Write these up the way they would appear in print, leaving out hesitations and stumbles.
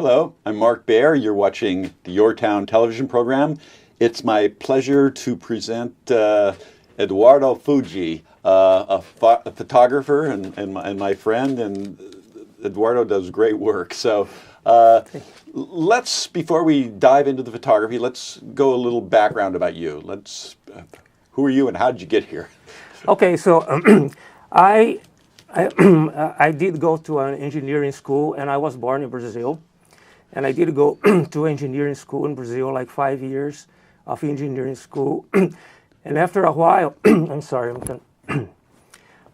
Hello, I'm Mark Baer. You're watching the YourTown television program. It's my pleasure to present Eduardo Fujii, a photographer and my friend, and Eduardo does great work. So before we dive into the photography, let's go a little background about you. Who are you and how did you get here? Okay, so I did go to an engineering school, and I was born in Brazil. And I did go to engineering school in Brazil, like 5 years of engineering school. And after a while, I'm sorry,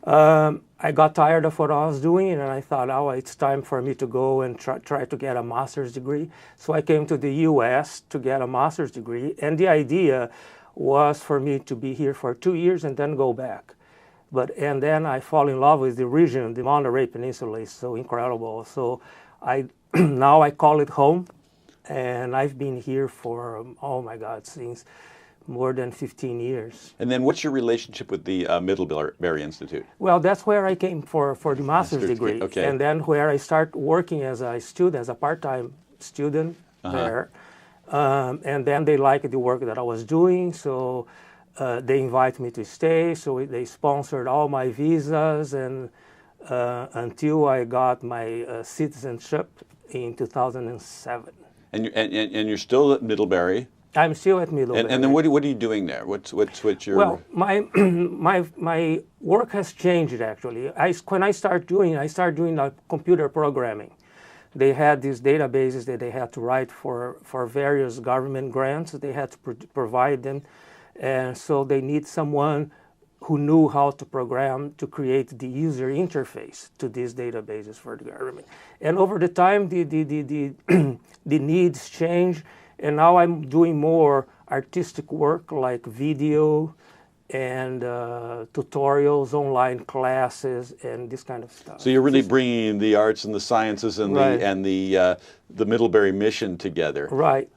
I got tired of what I was doing, and I thought, oh, it's time for me to go and try to get a master's degree. So I came to the US to get a master's degree, and the idea was for me to be here for 2 years and then go back. And then I fall in love with the region. The Monterey Peninsula is so incredible. So now I call it home, and I've been here for, oh my God, since more than 15 years. And then what's your relationship with the Baer Institute? Well, that's where I came for the master's degree. Okay. And then where I start working as a student, as a part-time student there. And then they liked the work that I was doing, so they invited me to stay. So they sponsored all my visas and until I got my citizenship in 2007. And you're still at Middlebury. I'm still at Middlebury. And then what are you doing there? What's your? Well, my work has changed actually. When I started doing computer programming. They had these databases that they had to write for various government grants. They had to provide them, and so they need someone who knew how to program to create the user interface to these databases for the government. And over the time, the needs change, and now I'm doing more artistic work like video and tutorials, online classes, and this kind of stuff. So you're really bringing the arts and the sciences and the Middlebury mission together. Right.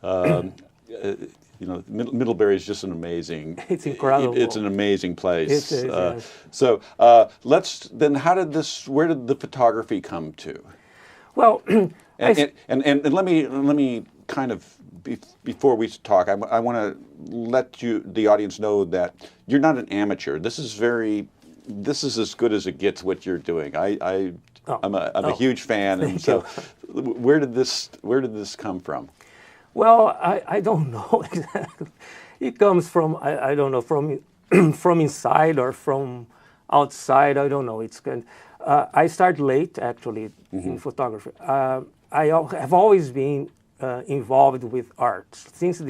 You know, Middlebury is just an amazing. It's incredible. It's an amazing place. It is, yes. So where did the photography come to? Well, and let me kind of before we talk, I want to let the audience know that you're not an amateur. This is as good as it gets. What you're doing, I'm a huge fan, and so where did this come from? Well, I don't know exactly. It comes from I don't know, from inside or from outside. I don't know. It's kind. I started late actually in photography. I have always been involved with art since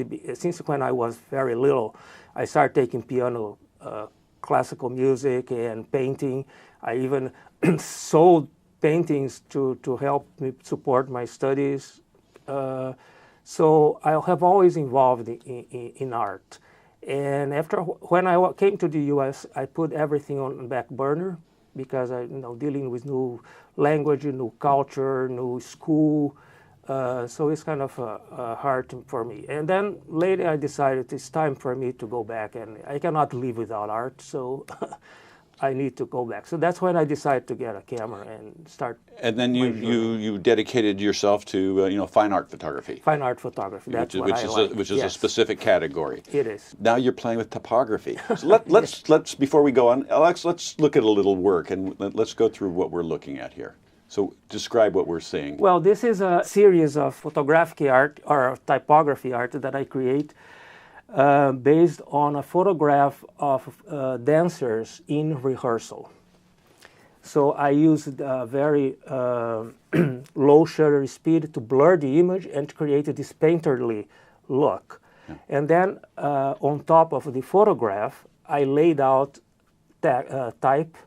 when I was very little. I started taking piano, classical music, and painting. I even sold paintings to help me support my studies. So I have always involved in art. And when I came to the U.S., I put everything on the back burner because dealing with new language, new culture, new school. So it's kind of hard for me. And then later I decided it's time for me to go back, and I cannot live without art, so I need to go back. So that's when I decided to get a camera and start. And then you dedicated yourself to fine art photography. Fine art photography. That's which is a specific category. It is. Now you're playing with topography. So let's before we go on, Alex, let's look at a little work and let's go through what we're looking at here. So describe what we're seeing. Well, this is a series of photographic art or typography art that I create based on a photograph of dancers in rehearsal. So I used a very low shutter speed to blur the image and to create this painterly look. Yeah. And then on top of the photograph, I laid out type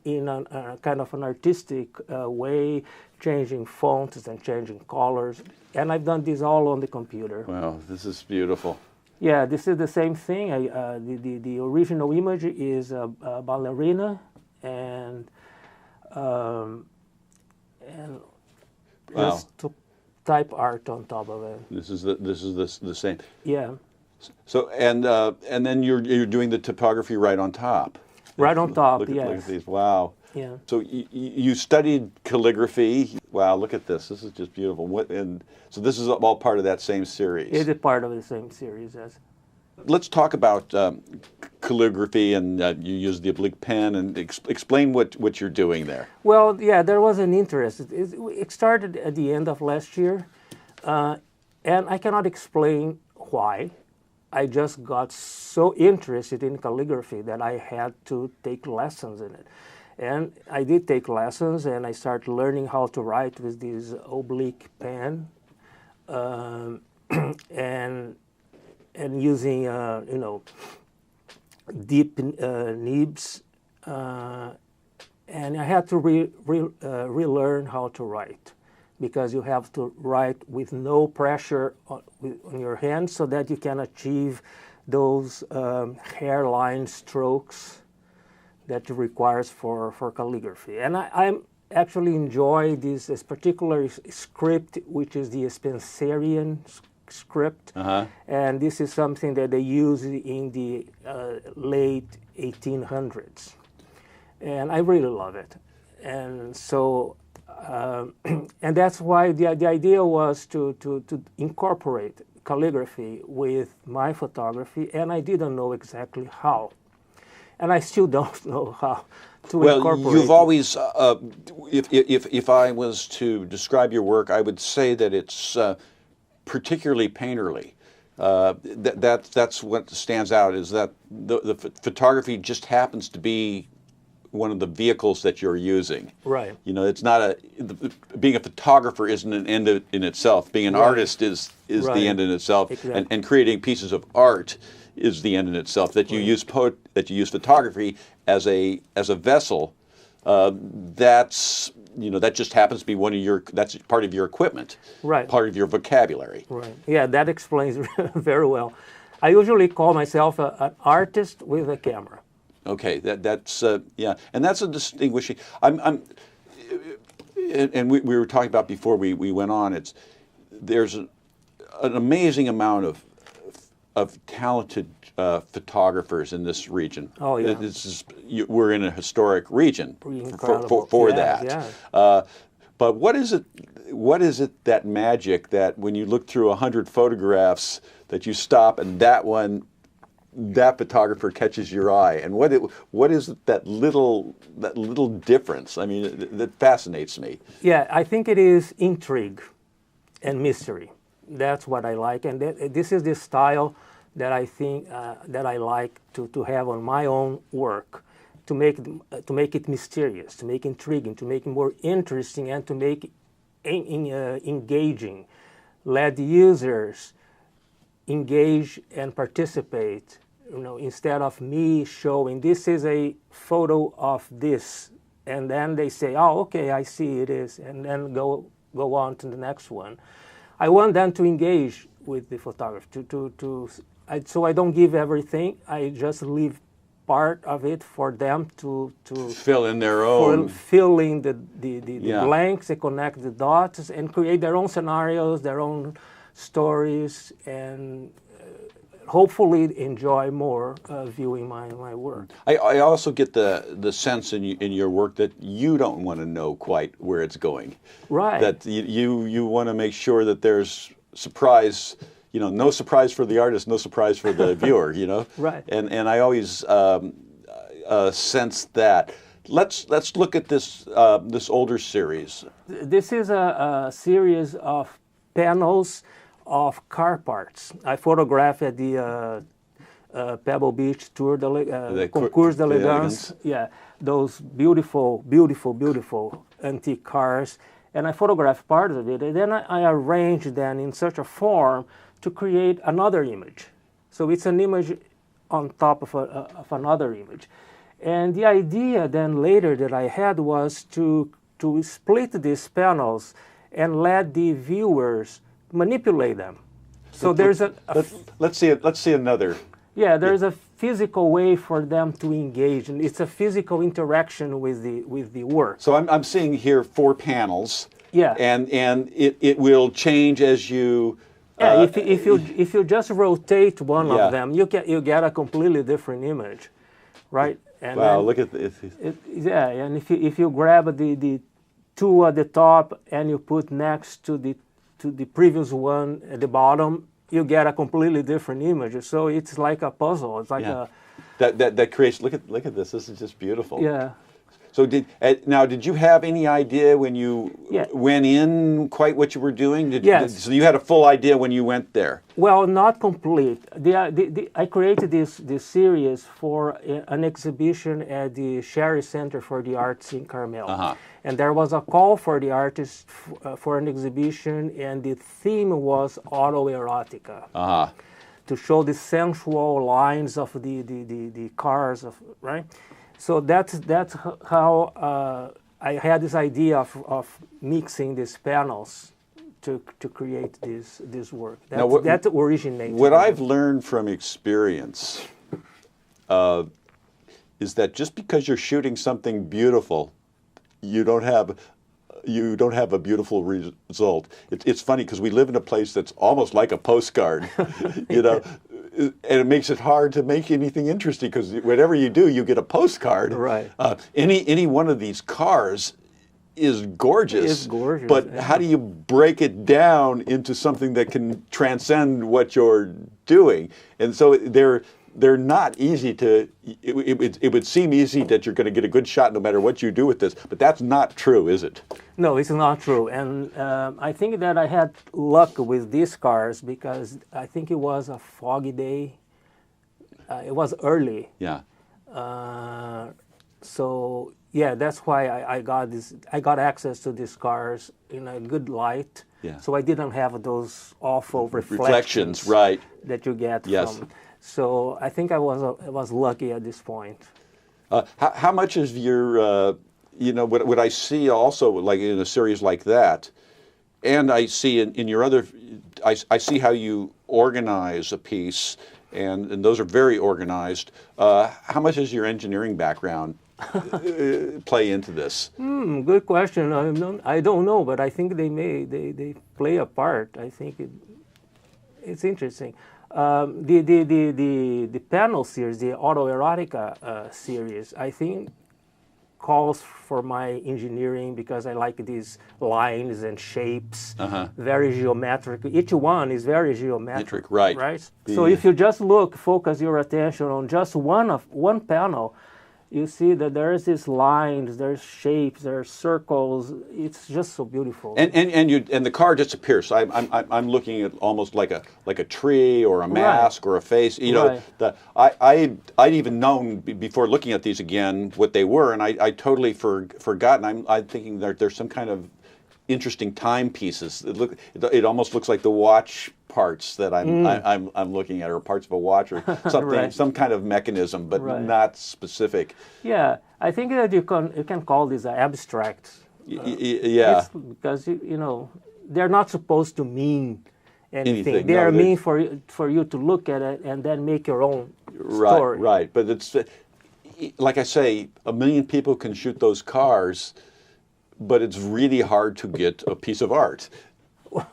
in a kind of an artistic way, changing fonts and changing colors. And I've done this all on the computer. Wow, this is beautiful. Yeah, this is the same thing. The original image is a ballerina and just to type art on top of it. This is the same. Yeah. So and then you're doing the typography right on top. Right on top, look yes. Look at these. Wow. Yeah. So you studied calligraphy. Wow, look at this. This is just beautiful. And so this is all part of that same series. It is part of the same series as. Let's talk about calligraphy, and you use the oblique pen, and explain what you're doing there. Well, yeah, there was an interest. It started at the end of last year, and I cannot explain why. I just got so interested in calligraphy that I had to take lessons in it. And I did take lessons, and I started learning how to write with this oblique pen, and using deep nibs, and I had to relearn how to write, because you have to write with no pressure on your hands, so that you can achieve those hairline strokes that it requires for calligraphy. And I actually enjoy this particular script, which is the Spencerian script, and this is something that they use in the late 1800s, and I really love it. And so and that's why the idea was to incorporate calligraphy with my photography, and I didn't know exactly how, and I still don't know how to incorporate. Well, you've always, if I was to describe your work, I would say that it's particularly painterly. That's what stands out, is that the photography just happens to be one of the vehicles that you're using. Right. You know, it's not being a photographer isn't an end in itself. Being an artist is the end in itself. Exactly. And creating pieces of art is the end in itself. That you use photography as a vessel. That just happens to be that's part of your equipment, right? Part of your vocabulary, right? Yeah, that explains very well. I usually call myself an artist with a camera. Okay, that's yeah, and that's a distinguishing. And we were talking about before we went on. There's an amazing amount of talented photographers in this region. Oh yeah, we're in a historic region for that. Yeah. But what is it that magic that when you look through 100 photographs that you stop and that photographer catches your eye, and what is that little difference? I mean, that fascinates me. Yeah, I think it is intrigue and mystery. That's what I like, and this is the style that I think that I like to have on my own work, to make it mysterious, to make it intriguing, to make it more interesting, and to make it engaging. Let the users engage and participate. Instead of me showing this is a photo of this, and then they say, "Oh, okay, I see it is," and then go on to the next one. I want them to engage with the photography. So I don't give everything. I just leave part of it for them to fill in their own, fill in the blanks, and connect the dots, and create their own scenarios, their own stories, and hopefully enjoy more viewing my work. I also get the sense in your work that you don't want to know quite where it's going. Right. That you want to make sure that there's surprise. No surprise for the artist, no surprise for the viewer. Right. And I always sense that. Let's look at this older series. This is a series of panels of car parts. I photographed at the Pebble Beach Tour, the Concours d'Elegance. Yeah, those beautiful, beautiful, beautiful antique cars. And I photographed part of it, and then I arranged them in such a form to create another image. So it's an image on top of another image. And the idea then later that I had was to split these panels and let the viewers manipulate them. So there's let's see another. Yeah, there's a physical way for them to engage, and it's a physical interaction with the work. So I'm seeing here 4 panels. Yeah. And it will change as you. Yeah, if you just rotate one of them, you get a completely different image, right? And wow, then look at this. yeah, and if you grab the two at the top and you put next to the previous one at the bottom, you get a completely different image. So it's like a puzzle. It's like Yeah. a That creates. Look at this. This is just beautiful. yeah. So did you have any idea when you Yeah. went in quite what you were doing? Yes. So you had a full idea when you went there. Well, not complete. I created this series for an exhibition at the Sherry Center for the Arts in Carmel. Uh-huh. And there was a call for the artists for an exhibition, and the theme was autoerotica. Uh-huh. To show the sensual lines of the cars, right? So that's how I had this idea of mixing these panels to create this work. That originated. What I've learned from experience is that just because you're shooting something beautiful, you don't have a beautiful result. It's funny because we live in a place that's almost like a postcard, you know, and it makes it hard to make anything interesting because whatever you do, you get a postcard. Right. Any one of these cars is gorgeous. It's gorgeous. But Yeah. how do you break it down into something that can transcend what you're doing? And so they're not easy to. It would seem easy that you're going to get a good shot no matter what you do with this, but that's not true, is it? No, it's not true. And I think that I had luck with these cars because I think it was a foggy day. It was early. Yeah. So yeah, that's why I got this. I got access to these cars in a good light. Yeah. So I didn't have those awful Reflections, right? that you get Yes. from. So I think I was lucky at this point. How much is your, what I see also, like in a series like that, and I see in your other, I see how you organize a piece, and those are very organized. How much does your engineering background play into this? Good question. I don't know, but I think they play a part. I think it's interesting. The panel series, the autoerotica series, I think calls for my engineering because I like these lines and shapes, very geometric. Each one is very geometric, right? Right. So if you just focus your attention on just one panel, you see that there's these lines, there's shapes, there's circles. It's just so beautiful. And the car just appears. I'm looking at almost like a tree or a mask or a face. You know, I'd even known before looking at these again what they were, and I totally forgotten. I'm thinking that there's some kind of interesting timepieces. It almost looks like the watch parts that I'm looking at, or parts of a watch, or something, some kind of mechanism, but not specific. Yeah, I think that you can call this abstract. Yeah, because they're not supposed to mean anything. They No, are mean for you to look at it and then make your own story. Right. But it's like I say, 1 million people can shoot those cars, but it's really hard to get a piece of art. The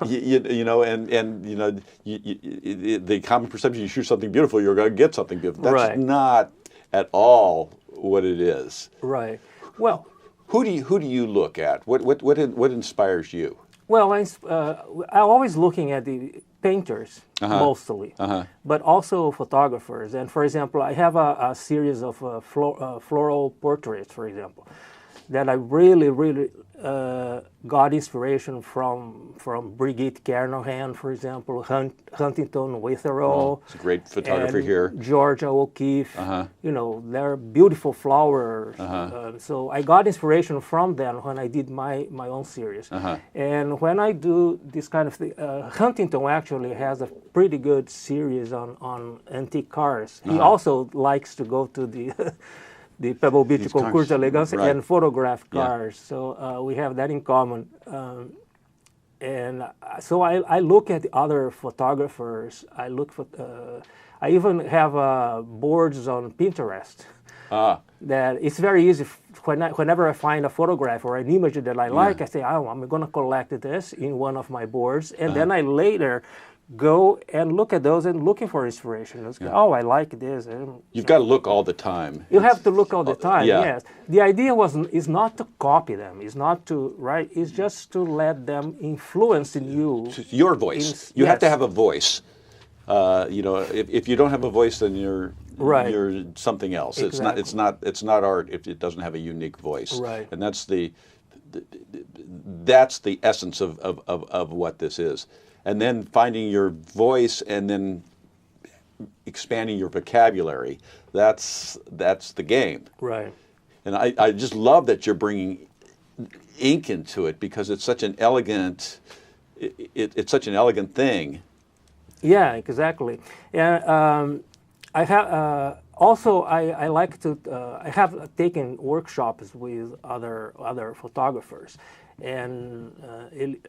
common perception, you shoot something beautiful, you're going to get something beautiful. That's not at all what it is. Right. Well, who do you look at? What inspires you? Well, I'm always looking at the painters mostly, but also photographers. And for example, I have a series of floral portraits, for example, that I really got inspiration from Brigitte Kernohan, for example, Huntington Witherell. It's a great photographer here. Georgia O'Keeffe. They're beautiful flowers. So I got inspiration from them when I did my own series. And when I do this kind of thing, Huntington actually has a pretty good series on antique cars. He also likes to go to the Pebble Beach Concours d'Elegance and photograph cars. So we have that in common. And so I look at other photographers. I even have boards on Pinterest. That it's very easy. Whenever I find a photograph or an image that I like, I say, I'm going to collect this in one of my boards. And then I later go and look at those and looking for inspiration. Oh, I like this. And You've got to look all the time. you have to look all the time. yeah. Yes. The idea is not to copy them. Is not to write. It's just to let them influence in you. Your voice. You have to yes. have a voice. You know, if you don't have a voice, then you're Right. you're something else. Exactly. It's not art if it doesn't have a unique voice. Right. And that's the essence of what this is. And then finding your voice and then expanding your vocabulary. That's the game. Right. And I just love that you're bringing ink into it because it's such an elegant it's such an elegant thing. Yeah, exactly. And I have also I like to I have taken workshops with other photographers, and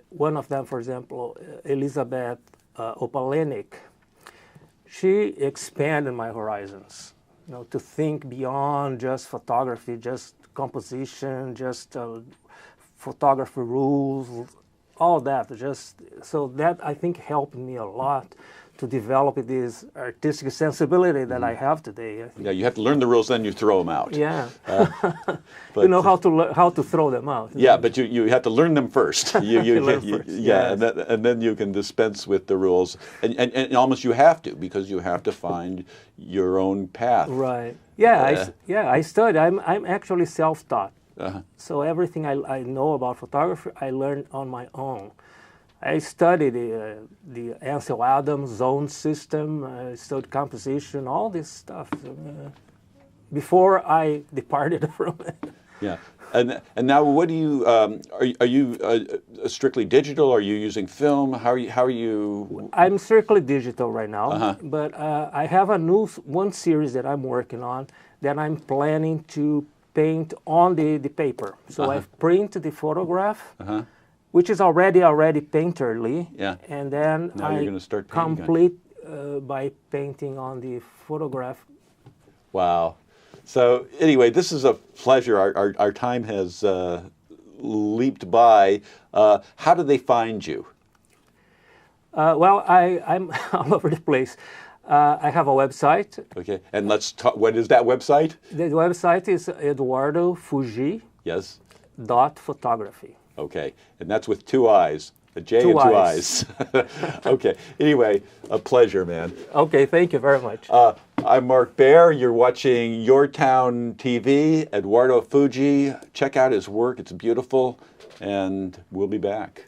one of them, for example, Elizabeth Opalenik, she expanded my horizons. You know, to think beyond just photography, just composition, just photography rules, all that. Just so that I think helped me a lot to develop this artistic sensibility that I have today. Yeah, you have to learn the rules, then you throw them out. Yeah, But, you know how to throw them out. Yeah, but you have to learn them first. Learn first, Yeah, yes. and then you can dispense with the rules, and almost you have to because you have to find your own path. Right. Yeah. I studied. I'm actually self-taught. Uh-huh. So everything I know about photography, I learned on my own. I studied the Ansel Adams zone system. I studied composition, all this stuff before I departed from it. Yeah, and now what do you are you strictly digital? Are you using film? How are you? I'm strictly digital right now, Uh-huh. but I have a one series that I'm working on that I'm planning to paint on the paper. So I've printed the photograph. Which is already painterly, Yeah. and then Now you're gonna start painting on it. complete by painting on the photograph. Wow. So anyway, this is a pleasure. Our time has leaped by. How do they find you? Well, I'm all over the place. I have a website. Okay, and let's talk. What is that website? The website is EduardoFujii.photography. Yes. Okay, and that's with two I's, a J Two and two I's. I's. Okay, anyway, a pleasure, man. Okay, thank you very much. I'm Mark Baer. You're watching YourTown TV. Eduardo Fujii. Check out his work, it's beautiful, and we'll be back.